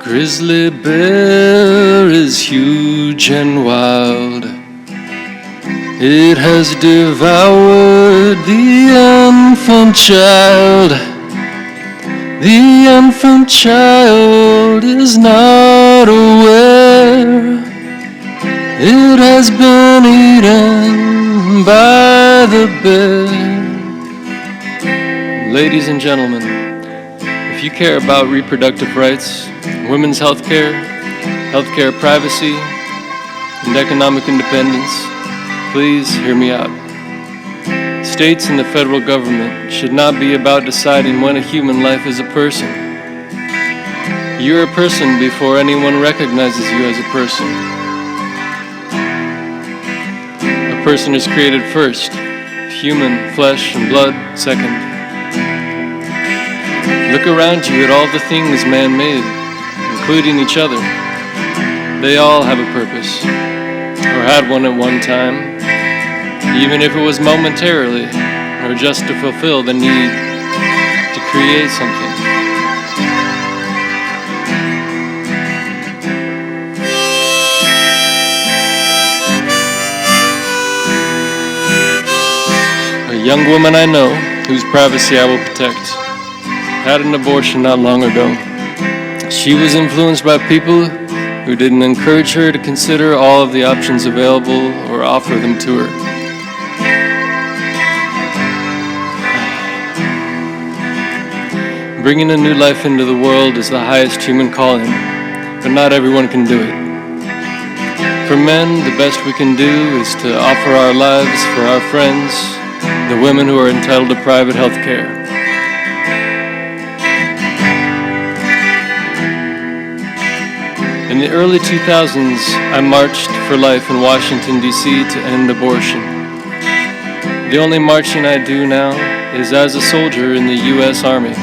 Grizzly bear is huge and wild. It has devoured the infant child. The infant child is not aware. It has been eaten by the bear. Ladies and gentlemen, if you care about reproductive rights, women's health care privacy, and economic independence, please hear me out. States and the federal government should not be about deciding when a human life is a person. You're a person before anyone recognizes you as a person. A person is created first, human, flesh and blood second. Look around you at all the things man made, including each other. They all have a purpose, or had one at one time, even if it was momentarily, or just to fulfill the need to create something. A young woman I know, whose privacy I will protect, had an abortion not long ago. She was influenced by people who didn't encourage her to consider all of the options available or offer them to her. Bringing a new life into the world is the highest human calling, but not everyone can do it. For men, the best we can do is to offer our lives for our friends, the women who are entitled to private health care. In the early 2000s, I marched for life in Washington, D.C. to end abortion. The only marching I do now is as a soldier in the U.S. Army.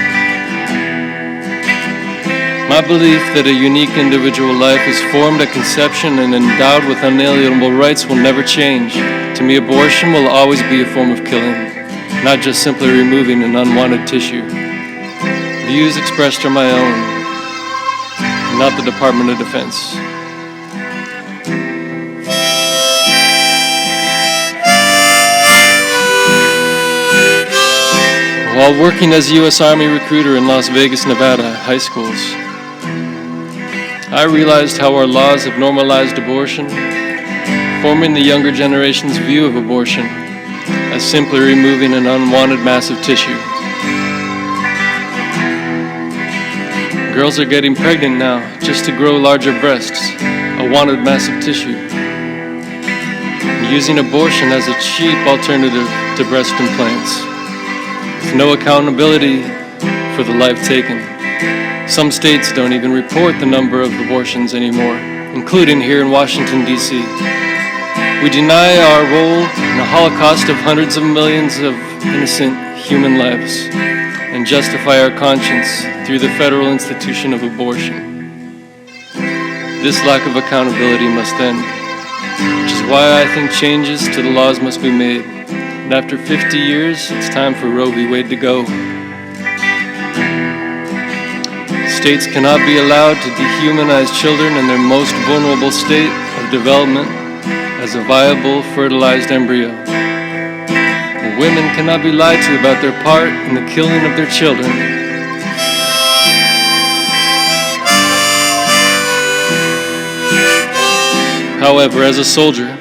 My belief that a unique individual life is formed at conception and endowed with unalienable rights will never change. To me, abortion will always be a form of killing, not just simply removing an unwanted tissue. Views expressed are my own, not the Department of Defense. While working as a U.S. Army recruiter in Las Vegas, Nevada high schools, I realized how our laws have normalized abortion, forming the younger generation's view of abortion as simply removing an unwanted mass of tissue. Girls are getting pregnant now just to grow larger breasts, a wanted mass of tissue. And using abortion as a cheap alternative to breast implants, with no accountability for the life taken. Some states don't even report the number of abortions anymore, including here in Washington, D.C. We deny our role in the holocaust of hundreds of millions of innocent human lives and justify our conscience through the federal institution of abortion. This lack of accountability must end, which is why I think changes to the laws must be made. And after 50 years, it's time for Roe v. Wade to go. States cannot be allowed to dehumanize children in their most vulnerable state of development as a viable fertilized embryo. Women cannot be lied to about their part in the killing of their children. However, as a soldier,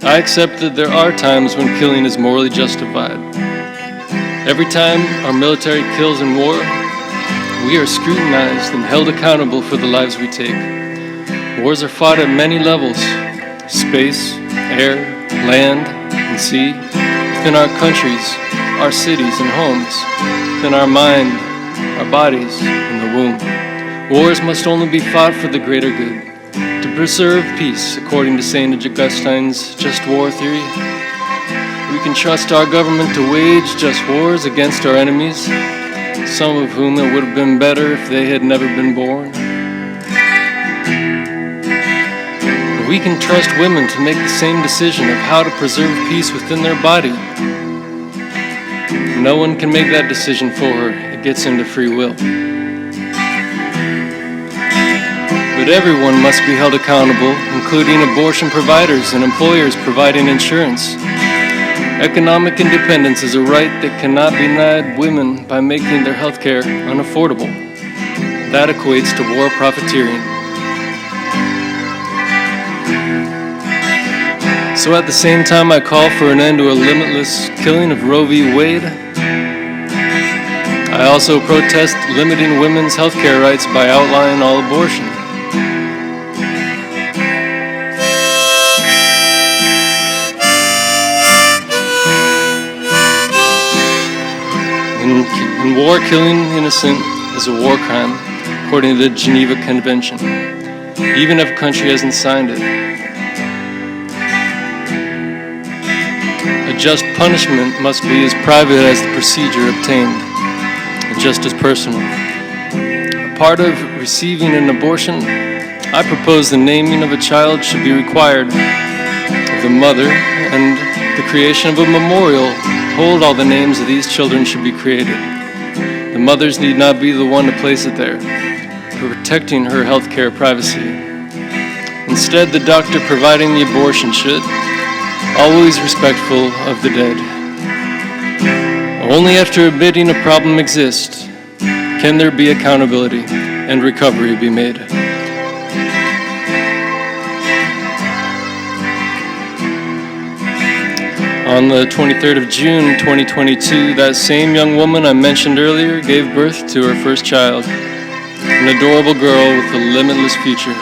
I accept that there are times when killing is morally justified. Every time our military kills in war, we are scrutinized and held accountable for the lives we take. Wars are fought at many levels: space, air, land, and sea. Within our countries, our cities and homes, within our mind, our bodies, and the womb. Wars must only be fought for the greater good, to preserve peace, according to St. Augustine's just war theory. We can trust our government to wage just wars against our enemies, some of whom it would have been better if they had never been born. We can trust women to make the same decision of how to preserve peace within their body. No one can make that decision for her. It gets into free will. But everyone must be held accountable, including abortion providers and employers providing insurance. Economic independence is a right that cannot be denied women by making their health care unaffordable. That equates to war profiteering. So at the same time I call for an end to a limitless killing of Roe v. Wade, I also protest limiting women's health care rights by outlawing all abortion. In war, killing innocent is a war crime, according to the Geneva Convention, even if a country hasn't signed it. A just punishment must be as private as the procedure obtained, and just as personal. A part of receiving an abortion, I propose the naming of a child should be required of the mother, and the creation of a memorial hold all the names of these children should be created. The mothers need not be the one to place it there, protecting her health care privacy. Instead, the doctor providing the abortion should, always respectful of the dead. Only after admitting a problem exists can there be accountability and recovery be made. On the 23rd of June 2022, that same young woman I mentioned earlier gave birth to her first child, an adorable girl with a limitless future.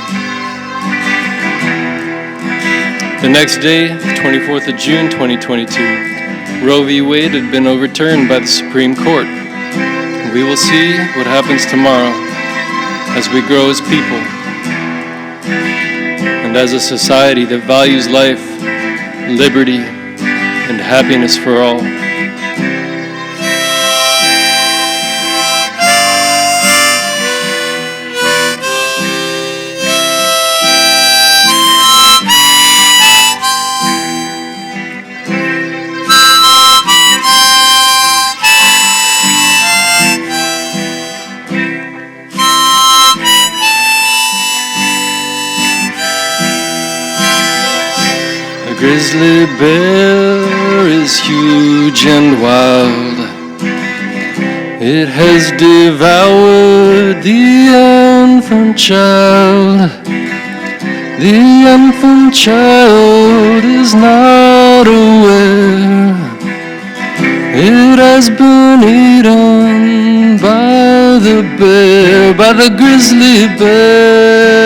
The next day, the 24th of June 2022, Roe v. Wade had been overturned by the Supreme Court. We will see what happens tomorrow as we grow as people and as a society that values life, liberty, and happiness for all. The grizzly bear is huge and wild. It has devoured the infant child. The infant child is not aware. It has been eaten by the bear, by the grizzly bear.